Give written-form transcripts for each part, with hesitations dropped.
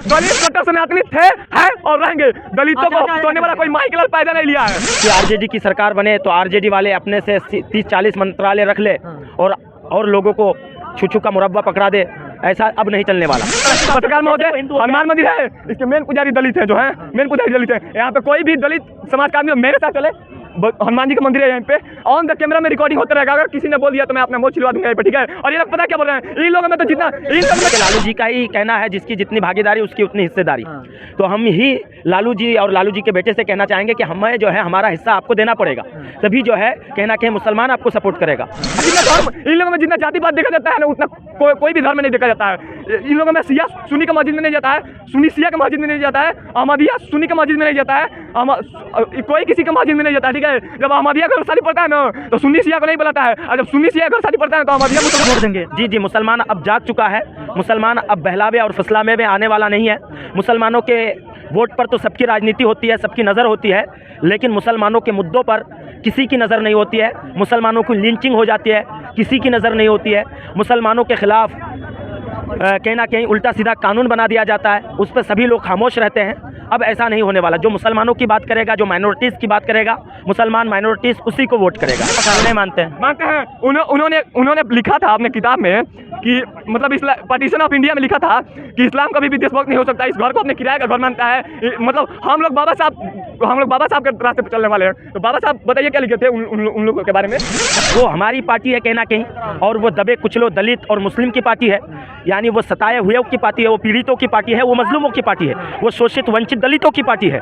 दलित कट्टर सनातनी थे, हैं और रहेंगे। दलितों को तोड़ने वाला कोई माइकल पैदा नहीं लिया है कि आरजेडी की सरकार बने तो आरजेडी वाले अपने से 30-40 मंत्रालय रख ले और लोगों को छुछू का मुरब्बा पकड़ा दे, ऐसा अब नहीं चलने वाला। पत्रकार महोदय, हनुमान मंदिर है, इसके मेन पुजारी दलित है, जो है मेन पुजारी दलित है। यहाँ पे कोई भी दलित समाज का आदमी मेरे साथ चले, हनुमान जी का मंदिर है यहाँ पे, ऑन द कैमरा में रिकॉर्डिंग होता रहेगा। अगर किसी ने बोल दिया तो मैं अपना मुंह छिलवा दूंगा यहाँ पे, ठीक है। और ये लोग पता क्या बोल रहे हैं, इन लोगों में तो जितना लालू जी का ही कहना है, जिसकी जितनी भागीदारी उसकी उतनी हिस्सेदारी। तो हम ही लालू जी और लालू जी के बेटे से कहना चाहेंगे कि हमें जो है हमारा हिस्सा आपको देना पड़ेगा, तभी जो है कहना कि मुसलमान आपको सपोर्ट करेगा। इन लोगों में जितना जातिवाद देखा जाता है ना, उतना कोई भी धर्म नहीं देखा जाता है। इन लोगों में शिया सुन्नी का मस्जिद में नहीं जाता है, सुन्नी शिया का मस्जिद में नहीं जाता है, अहमदिया सुन्नी का मस्जिद में नहीं जाता है, कोई किसी का मस्जिद में नहीं जाता है, ठीक है। जब अहमदिया का शादी पड़ता है ना तो सुन्नी शिया को नहीं बुलाता है, और जब सुन्नी शिया का शादी पड़ता है तो अहमदिया को वोट देंगे। जी जी, मुसलमान अब जाग चुका है, मुसलमान अब बहलावे और फसलावे में आने वाला नहीं है। मुसलमानों के वोट पर तो सबकी राजनीति होती है, सबकी नज़र होती है, लेकिन मुसलमानों के मुद्दों पर किसी की नज़र नहीं होती है। मुसलमानों की लिंचिंग हो जाती है, किसी की नज़र नहीं होती है। मुसलमानों के खिलाफ कहीं ना कहीं उल्टा सीधा कानून बना दिया जाता है, उस पर सभी लोग खामोश रहते हैं। अब ऐसा नहीं होने वाला। जो मुसलमानों की बात करेगा, जो माइनॉरिटीज़ की बात करेगा, मुसलमान माइनॉरिटीज़ उसी को वोट करेगा। नहीं मानते हैं। उन्होंने लिखा था अपने किताब में कि मतलब पार्टीशन ऑफ इंडिया में लिखा था कि इस्लाम कभी भी देशभक्त नहीं हो सकता, इस घर को अपने किराए का घर मानता है। मतलब हम लोग बाबा साहब के रास्ते पर चलने वाले हैं। तो बाबा साहब बताइए क्या लिखे थे उन लोगों के बारे में। वो हमारी पार्टी है कहीं ना कहीं, और वो दबे कुचलो दलित और मुस्लिम की पार्टी है, यानी वो सताए हुए की पार्टी है, वो पीड़ितों की पार्टी है, वो मजलूमों की पार्टी है, वो शोषित वंचित दलितों की पार्टी है।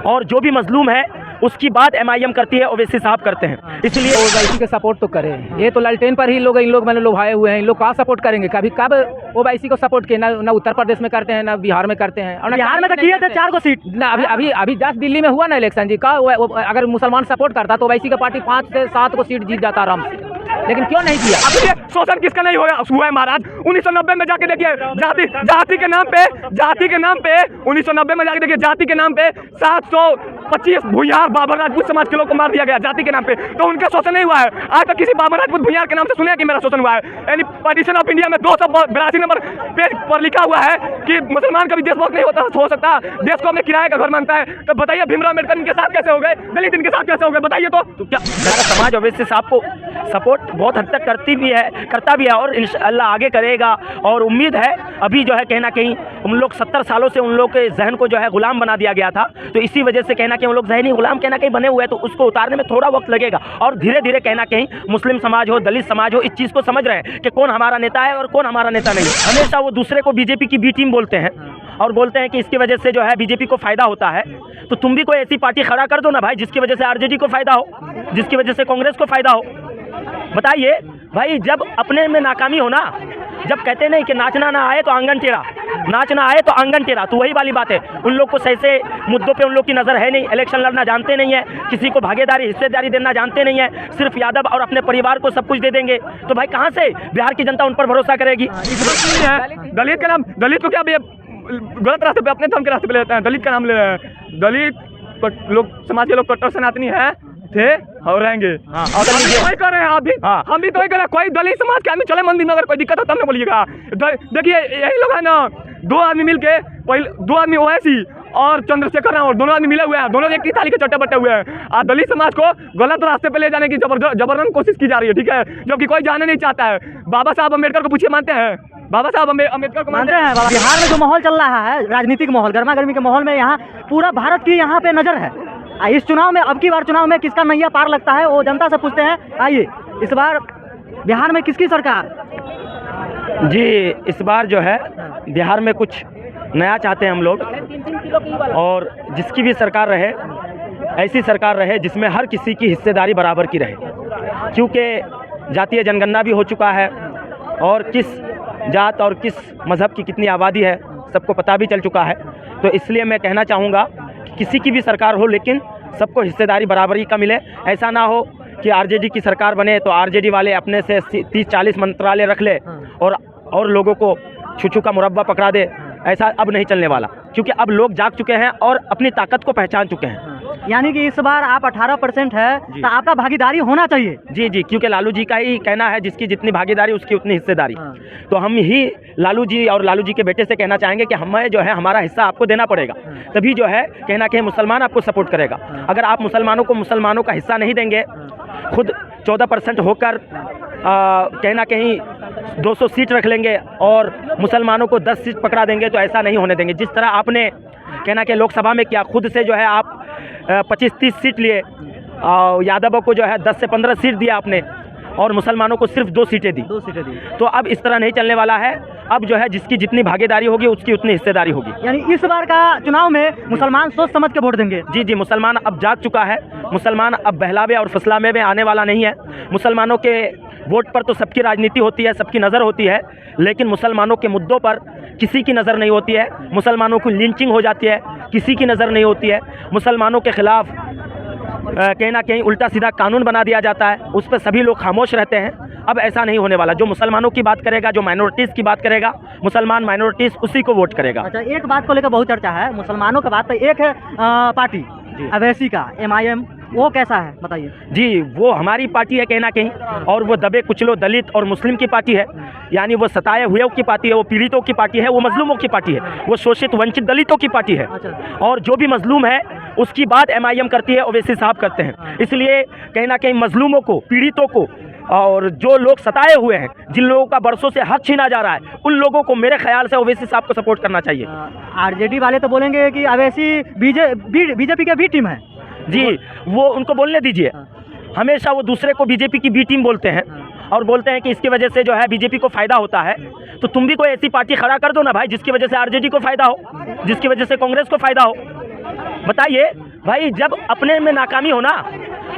और जो भी मजलूम है उसकी बात MIM करती है, ओवैसी साहब करते हैं। इसलिए ओवैसी का सपोर्ट तो करें, ये तो लालटेन पर ही इन लोग मैंने लोभाए हुए हैं। इन लोग कहाँ सपोर्ट करेंगे, कब ओवैसी को सपोर्ट किए ना उत्तर प्रदेश में करते हैं, ना बिहार में करते हैं। और बिहार में तो किए थे 4 सीट ना। अभी जस्ट दिल्ली में हुआ ना इलेक्शन जी का, अगर मुसलमान सपोर्ट करता तो ओवैसी का पार्टी 5 से 7 सीट जीत जाता आराम से, लेकिन क्यों नहीं किया। अब ये शोषण किसका नहीं हुआ है महाराज। 1990 में जाके देखिए, जाति के नाम पे 1990 में जाके देखिए, जाति के नाम पे 725 भुइयार बाबर राजपूत समाज के लोग को मार दिया गया जाति के नाम पे। तो उनका शोषण नहीं हुआ है। आज तक किसी बाबर राजपूत भुइयार के नाम से सुने कि मेरा शोषण हुआ है। यानी पार्टीशन ऑफ इंडिया में 282 नंबर पेज पर लिखा हुआ है कि मुसलमान कभी देशभक्त नहीं हो सकता, देश को अपने किराए का घर मानता है। तो बताइए भीमराव अम्बेडकर इनके साथ कैसे हो गए, दलित इनके साथ कैसे हो गए, बताइए तो क्या समाज ओवैसी साहब को सपोर्ट बहुत हद तक करता भी है और इंशाअल्लाह आगे करेगा। और उम्मीद है, अभी जो है कहना कहीं उन लोग 70 सालों से उन लोग के जहन को जो है गुलाम बना दिया गया था, तो इसी वजह से कहना कि उन लोग जहनी गुलाम कहना कहीं बने हुए हैं, तो उसको उतारने में थोड़ा वक्त लगेगा। और धीरे धीरे कहना कहीं मुस्लिम समाज हो, दलित समाज हो, इस चीज़ को समझ रहे हैं कि कौन हमारा नेता है और कौन हमारा नेता नहीं। हमेशा वो दूसरे को बीजेपी की बी टीम बोलते हैं और बोलते हैं कि इसकी वजह से जो है बीजेपी को फायदा होता है। तो तुम भी कोई ऐसी पार्टी खड़ा कर दो ना भाई, जिसकी वजह से आरजेडी को फायदा हो, जिसकी वजह से कांग्रेस को फायदा हो। बताइए भाई, जब अपने में नाकामी हो ना, जब कहते नहीं कि नाचना ना आए तो आंगन टेढ़ा, नाचना आए तो आंगन टेढ़ा, तो वही वाली बात है। उन लोग को सही से मुद्दों पे उन लोग की नज़र है नहीं, इलेक्शन लड़ना जानते नहीं है, किसी को भागीदारी हिस्सेदारी देना जानते नहीं है, सिर्फ यादव और अपने परिवार को सब कुछ दे देंगे। तो भाई कहाँ से बिहार की जनता उन पर भरोसा करेगी। दलित का नाम, दलित को क्या गलत रास्ते पे, अपने धर्म के रास्ते पे ले जाते हैं, दलित का नाम ले रहे हैं। दलित लोग, समाज के लोग कट्टर सनातनी है, थे और रहेंगे। वही कर रहे हैं आप भी। हम भी तो वही कर रहे हैं। कोई दलित समाज के आदमी चले मंदिर में, अगर कोई दिक्कत हो तब ना बोलिएगा। देखिए यही लोग है ना, 2 आदमी मिल के, 2 आदमी ओवैसी और चंद्रशेखर राव, दोनों आदमी मिले हुए हैं, दोनों एक ही थाली के चट्टे बट्टे हुए हैं। दलित समाज को गलत रास्ते पे ले जाने की जबरदस्त कोशिश की जा रही है, ठीक है, जबकि कोई जाने नहीं चाहता है। बाबा साहब अम्बेडकर को पूछिए, मानते हैं बाबा साहब अम्बेडकर को मानते हैं। बिहार में जो माहौल चल रहा है, राजनीतिक माहौल, गर्मा गर्मी के माहौल में, यहाँ पूरा भारत की यहाँ पे नजर है। इस चुनाव में, अब की बार चुनाव में किसका नैया पार लगता है वो जनता से पूछते हैं। आइए, इस बार बिहार में किसकी सरकार? जी, इस बार जो है बिहार में कुछ नया चाहते हैं हम लोग, और जिसकी भी सरकार रहे, ऐसी सरकार रहे जिसमें हर किसी की हिस्सेदारी बराबर की रहे, क्योंकि जातीय जनगणना भी हो चुका है और किस जात और किस मज़हब की कितनी आबादी है सबको पता भी चल चुका है। तो इसलिए मैं कहना चाहूँगा कि किसी की भी सरकार हो, लेकिन सबको हिस्सेदारी बराबरी का मिले। ऐसा ना हो कि आरजेडी की सरकार बने तो आरजेडी वाले अपने से 30-40 मंत्रालय रख ले और लोगों को छुछू का मुरब्बा पकड़ा दे, ऐसा अब नहीं चलने वाला। क्योंकि अब लोग जाग चुके हैं और अपनी ताकत को पहचान चुके हैं। यानी कि इस बार आप 18% है जी। तो आपका भागीदारी होना चाहिए। जी जी, क्योंकि लालू जी का ही कहना है जिसकी जितनी भागीदारी उसकी उतनी हिस्सेदारी। हाँ। तो हम ही लालू जी और लालू जी के बेटे से कहना चाहेंगे कि हमें जो है हमारा हिस्सा आपको देना पड़ेगा, तभी जो है कहना कि मुसलमान आपको सपोर्ट करेगा। अगर आप मुसलमानों का हिस्सा नहीं देंगे, खुद 14% होकर कहना कहीं 200 सीट रख लेंगे और मुसलमानों को 10 सीट पकड़ा देंगे, तो ऐसा नहीं होने देंगे। जिस तरह आपने कहना कि लोकसभा में किया, खुद से जो है आप 25-30 सीट लिए, यादवों को जो है 10 से 15 सीट दिया आपने और मुसलमानों को सिर्फ 2 सीटें दी। 2 सीटें दी। तो अब इस तरह नहीं चलने वाला है। अब जो है जिसकी जितनी भागीदारी होगी उसकी उतनी हिस्सेदारी होगी। यानी इस बार का चुनाव में मुसलमान सोच समझ के वोट देंगे। जी जी, मुसलमान अब जाग चुका है। मुसलमान अब बहलावे और फुसलावे में आने वाला नहीं है। मुसलमानों के वोट पर तो सबकी राजनीति होती है, सबकी नज़र होती है, लेकिन मुसलमानों के मुद्दों पर किसी की नज़र नहीं होती है। मुसलमानों की लिंचिंग हो जाती है, किसी की नज़र नहीं होती है। मुसलमानों के खिलाफ कहीं ना कहीं उल्टा सीधा कानून बना दिया जाता है, उस पर सभी लोग खामोश रहते हैं। अब ऐसा नहीं होने वाला। जो मुसलमानों की बात करेगा, जो माइनॉरिटीज़ की बात करेगा, मुसलमान माइनॉरिटीज़ उसी को वोट करेगा। अच्छा, एक बात को लेकर बहुत चर्चा है मुसलमानों का बात, तो एक है पार्टी अवैसी का MIM, वो कैसा है बताइए। जी, वो हमारी पार्टी है कहीं ना कहीं, और वो दबे कुचलो दलित और मुस्लिम की पार्टी है। यानी वो सताए हुए की पार्टी है, वो पीड़ितों की पार्टी है, वो मजलूमों की पार्टी है, वो शोषित वंचित दलितों की पार्टी है। और जो भी मजलूम है उसकी बात MIM करती है, ओवैसी साहब करते हैं। इसलिए कहीं ना कहीं मजलूमों को, पीड़ितों को, और जो लोग सताए हुए हैं, जिन लोगों का बरसों से हक छीना जा रहा है, उन लोगों को मेरे ख्याल से ओवैसी साहब को सपोर्ट करना चाहिए। RJD वाले तो बोलेंगे कि अवैसी बीजेपी के बी टीम है। जी, वो उनको बोलने दीजिए। हमेशा वो दूसरे को बीजेपी की बी टीम बोलते हैं और बोलते हैं कि इसकी वजह से जो है बीजेपी को फ़ायदा होता है। तो तुम भी कोई ऐसी पार्टी खड़ा कर दो ना भाई, जिसकी वजह से RJD को फ़ायदा हो, जिसकी वजह से कांग्रेस को फ़ायदा हो। बताइए भाई, जब अपने में नाकामी हो ना,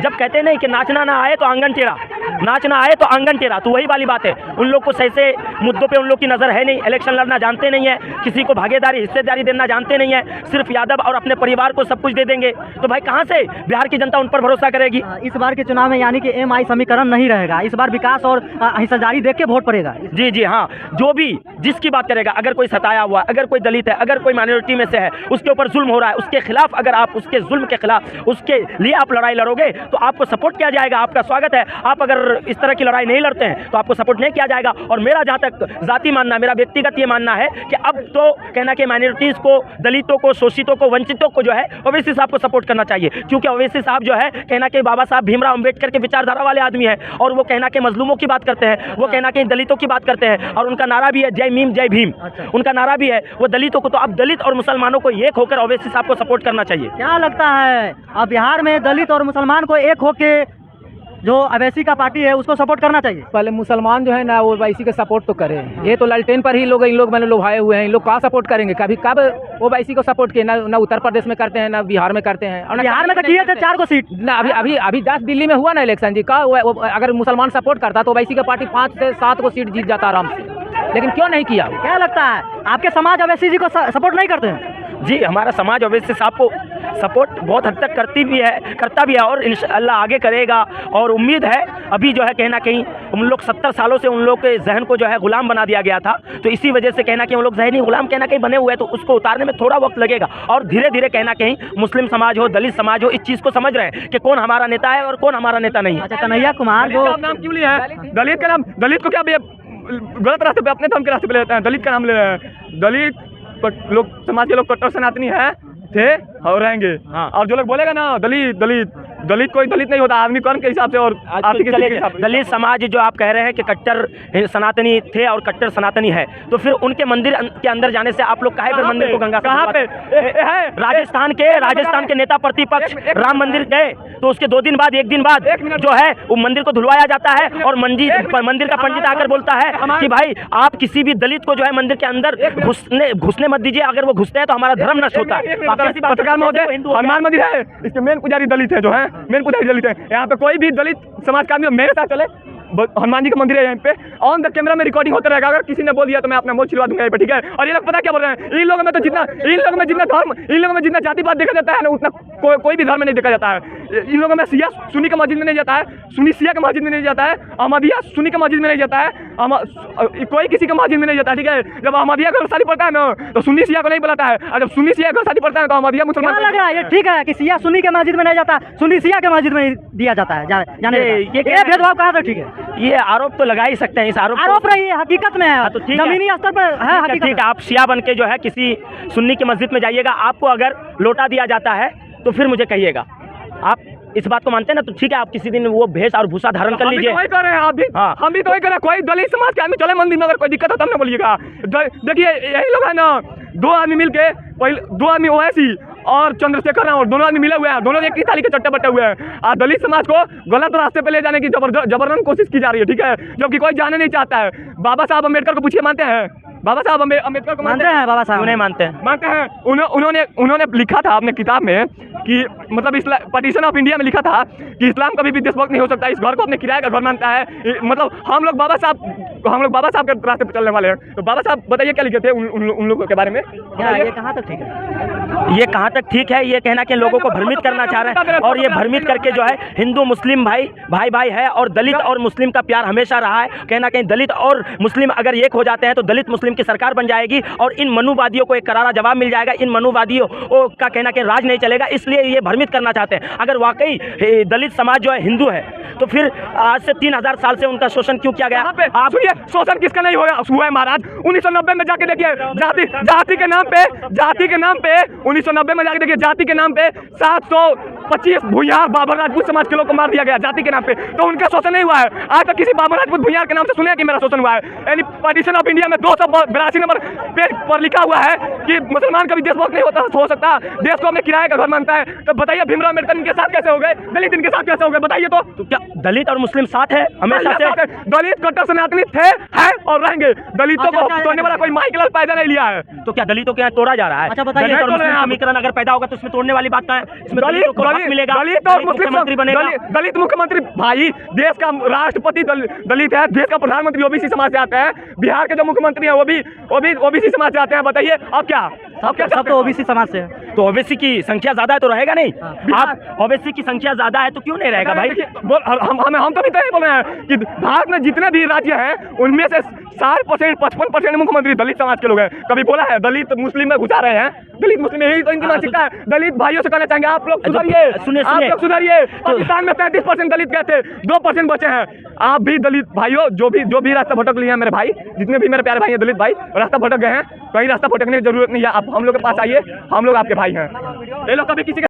जब कहते नहीं कि नाचना ना आए तो आंगन टेढ़ा, नाचना आए तो आंगन टेढ़ा, तो वही वाली बात है। उन लोग को सही से मुद्दों पे उन लोग की नज़र है नहीं, इलेक्शन लड़ना जानते नहीं है, किसी को भागीदारी हिस्सेदारी देना जानते नहीं है, सिर्फ यादव और अपने परिवार को सब कुछ दे देंगे। तो भाई कहाँ से बिहार की जनता उन पर भरोसा करेगी। इस बार के चुनाव में यानी कि MI समीकरण नहीं रहेगा, इस बार विकास और हिस्सेदारी देख के वोट पड़ेगा। जी जी हाँ, जो भी जिसकी बात करेगा, अगर कोई सताया हुआ, अगर कोई दलित है, अगर कोई माइनॉरिटी में से है, उसके ऊपर जुल्म हो रहा है, उसके खिलाफ अगर आप उसके जुल्म के खिलाफ उसके लिए आप लड़ाई लड़ोगे तो आपको सपोर्ट किया जाएगा, आपका स्वागत है। आप अगर इस तरह की लड़ाई नहीं लड़ते हैं तो आपको सपोर्ट नहीं किया जाएगा। और मेरा जहाँ तक जाति मानना, मेरा व्यक्तिगत ये मानना है कि अब तो कहना कि माइनॉरिटीज़ को, दलितों को, शोषितों को, वंचितों को जो है ओवैसी साहब को सपोर्ट करना चाहिए, क्योंकि ओवैसी साहब जो है कहना कि बाबा साहब भीमराव अम्बेडकर के विचारधारा वाले आदमी है, और वो कहना कि मजलूमों की बात करते हैं, वो कहना कि दलितों की बात करते हैं, और उनका नारा भी है जय मीम जय भीम। उनका नारा भी है वो दलितों को। तो अब दलित और मुसलमानों को एक होकर ओवैसी साहब को सपोर्ट करना चाहिए। क्या लगता है अब बिहार में दलित और मुसलमान को एक होके जो अवैसी का पार्टी है उसको सपोर्ट करना चाहिए? पहले मुसलमान जो है ना वो ओवैसी का सपोर्ट तो करे। ये तो लालटेन पर ही लोग इन लोग मैंने लोभाए हुए हैं। इन लोग कहाँ सपोर्ट करेंगे? कभी कब ओवैसी को सपोर्ट किए? ना उत्तर प्रदेश में करते हैं, ना बिहार में करते हैं। और बिहार में तो किए थे 4 सीट ना। अभी जस्ट दिल्ली में हुआ ना इलेक्शन जी का, अगर मुसलमान सपोर्ट करता तो ओवैसी का पार्टी 5 से 7 सीट जीत जाता आराम से, लेकिन क्यों नहीं किया? क्या लगता है आपके समाज अवैसी जी को सपोर्ट नहीं करते हैं? जी, हमारा समाज ओवैसी साहब को सपोर्ट बहुत हद तक करता भी है और इंशाअल्लाह आगे करेगा। और उम्मीद है, अभी जो है कहना कहीं उन लोग 70 सालों से उन लोग के जहन को जो है गुलाम बना दिया गया था, तो इसी वजह से कहना कि उन लोग जहनी गुलाम कहना कहीं बने हुए हैं, तो उसको उतारने में थोड़ा वक्त लगेगा। और धीरे धीरे कहना कहीं मुस्लिम समाज हो, दलित समाज हो, इस चीज़ को समझ रहे हैं कि कौन हमारा नेता है और कौन हमारा नेता नहीं है। अच्छा, कन्हैया कुमार जो नाम क्यों लिया है? दलित का नाम, दलित को क्या गलत रास्ते पे, अपने धर्म के रास्ते पे लेते हैं, दलित का नाम ले रहे हैं। दलित लोग, समाज के लोग कट्टर सनातनी है, थे और रहेंगे। हाँ। और जो लोग बोलेगा ना दलित कोई दलित नहीं होता, आदमी कर्म के हिसाब से और आर्थिक स्थिति के हिसाब से। दलित समाज जो आप कह रहे हैं कि कट्टर सनातनी थे और कट्टर सनातनी है, तो फिर उनके मंदिर के अंदर जाने से आप लोग काहे फिर मंदिर को गंगा से कहाँ पे है? राजस्थान के नेता प्रतिपक्ष राम मंदिर गए, तो उसके 2 दिन बाद 1 दिन बाद जो है वो मंदिर को धुलवाया जाता है, और मंदिर का पंडित आकर बोलता है कि भाई आप किसी भी दलित को जो है मंदिर के अंदर घुसने मत दीजिए, अगर वो घुसते हैं तो हमारा धर्म नष्ट होता है। पत्रकार महोदय, हनुमान मंदिर है, इसके मेन पुजारी दलित है, जो है मेन पुजारी दलित है। यहाँ पे कोई भी दलित समाज का आदमी मेरे साथ चले, हनुमान जी का मंदिर है यहाँ पे, ऑन द कैमरा में रिकॉर्डिंग होता रहेगा। अगर किसी ने बोल दिया तो मैं अपना मुंह छिलवा दूंगा यहाँ पे, ठीक है? और ये लोग पता क्या बोल रहे हैं, इन लोगों में जितना धर्म, इन लोगों में जितना जातिवाद देखा जाता है ना, उतना कोई भी धर्म में नहीं देखा जाता है। इन लोगों में शिया सुन्नी का मस्जिद में नहीं जाता है, सुन्नी शिया का मस्जिद में नहीं जाता है, अहमदिया सुन्नी का मस्जिद में नहीं जाता है, कोई किसी के मस्जिद में नहीं जाता, ठीक है। जब अहमदिया का शादी पड़ता है ना तो सुन्नी शिया को नहीं बुलाता है, और जब सुन्नी शिया का शादी पड़ता है तो अहमदिया मुसलमान क्या लग रहा है ये ठीक है कि शिया सुन्नी के मस्जिद में नहीं जाता, सुन्नी शिया के मस्जिद में दिया जाता है जाने ये भेदभाव कहाँ तक ठीक है? ये आरोप तो लगा ही सकते हैं, इस आरोप रही है, हकीकत में है, तो ठीक है। जमीनी स्तर पर है हकीकत। ठीक है, आप शिया बन के जो है किसी सुन्नी की मस्जिद में जाइएगा, आपको अगर लोटा दिया जाता है तो फिर मुझे कहिएगा। आप इस बात को मानते हैं ना, तो ठीक है, आप किसी दिन वो भेष और भूसा धारण कर लीजिए। वही कर रहे हैं आप भी, हाँ। हम भी तो वही कर रहे हैं। कोई दलित समाज के आदमी चले मंदिर में, अगर कोई दिक्कत हो तब ना बोलिएगा। देखिए यही लोग है ना, दो आदमी मिलके, पहले दो आदमी ओवैसी और चंद्रशेखर राव, दोनों आदमी मिले हुए हैं, दोनों एक ही थाली के चट्टे बट्टे हुए हैं। और दलित समाज को गलत रास्ते पे ले जाने की जबरदस्त कोशिश की जा रही है, ठीक है, जबकि कोई जाने नहीं चाहता है। बाबा साहब अम्बेडकर को पूछिए, मानते हैं? बाबा साहब अम्बेडकर को मानते हैं? बाबा साहब क्यों नहीं मानते हैं? मानते हैं। उन्होंने लिखा था अपने किताब में कि मतलब पार्टीशन ऑफ इंडिया में लिखा था कि इस्लाम कभी भी देशभक्त नहीं हो सकता, इस घर को अपने किराए का घर मानता है। मतलब हम लोग बाबा साहब के रास्ते पे चलने वाले हैं। तो बाबा साहब बताइए क्या लिखे थे उन लोगों के बारे में? ये कहाँ तक ठीक है? ये कहाँ तक ठीक है? ये कहना कि लोगों को भ्रमित करना चाह रहे हैं, और ये भ्रमित करके जो है हिंदू मुस्लिम भाई है, और दलित और मुस्लिम का प्यार हमेशा रहा है। कहना कहीं दलित और मुस्लिम अगर एक हो जाते हैं तो दलित मुस्लिम की सरकार बन जाएगी, और इन मनुवादियों को एक करारा जवाब मिल जाएगा। इन मनुवादियों का कहना कि राज नहीं चलेगा, इसलिए ये भ्रमित करना चाहते हैं। अगर वाकई दलित समाज जो है हिंदू है, तो फिर आज से 3000 साल से उनका शोषण क्यों किया गया? आप सुनिए, शोषण किसका नहीं हुआ है महाराज? 1990 में जाके देखिए, जाति के नाम पे 1990 में जाके देखिए, जाति के नाम पे 725 भूमिहार बाबर राजपूत समाज के लोग को मार दिया गया जाति के नाम पे। तो उनका शोषण नहीं हुआ है। आज तक किसी बाबर राजपूत भूमिहार के नाम से सुने कि मेरा शोषण हुआ है? यानी पार्टीशन ऑफ इंडिया में 282 नंबर पेज पर लिखा हुआ है कि मुसलमान कभी देशभक्त नहीं हो सकता, देश को अपने किराए का घर मानता है। तो बताइए भीमराव अम्बेडकर इनके साथ कैसे हो गए, दलित इनके साथ कैसे हो गए? बताइए तो क्या दलित और मुस्लिम साथ है हमेशा से? दलित कट्टर सनातनी थे, हैं और रहेंगे। दलितों को तोड़ने वाला कोई माइकल पैदा नहीं लिया है। तो क्या दलितों के यहाँ तोड़ा जा रहा है? अच्छा बताइए, दलित और मुस्लिम समीकरण अगर पैदा होगा तो इसमें तोड़ने वाली बात कहाँ है? इसमें दलितों को हक मिलेगा, दलित और मुस्लिम मुख्यमंत्री बनेगा। दलित मुख्यमंत्री भाई, देश का राष्ट्रपति दलित है, देश का प्रधानमंत्री ओबीसी समाज से आते हैं, बिहार के जो मुख्यमंत्री है वो भी ओबीसी समाज से आते हैं। बताइए अब क्या? सब तो ओबीसी समाज से है। तो ओबीसी की संख्या ज्यादा है तो रहेगा नहीं? आप ओबीसी की संख्या ज्यादा है तो क्यों नहीं रहेगा भाई? हम तो भी तो बोल रहे हैं कि भारत में जितने भी राज्य हैं उनमें से 60% 55% मुख्यमंत्री दलित समाज के लोग हैं। कभी बोला है दलित मुस्लिम में घुसा रहे हैं? दलित मुस्लिम यही तो इनकी मानसिकता है। दलित भाइयों से कहना चाहेंगे आप लोग सुधरिए, आप लोग सुधरिए। पाकिस्तान में 35% दलित गए थे, 2% बचे हैं। आप भी दलित भाइयों, जो भी रास्ता भटक लिए हैं मेरे भाई, जितने भी मेरे प्यारे भाई हैं दलित भाई, रास्ता भटक गए हैं, कहीं रास्ता भटकने की जरूरत नहीं है। आप हम लोग के पास आइए, हम लोग आपके भाई हैं। ये लोग कभी किसी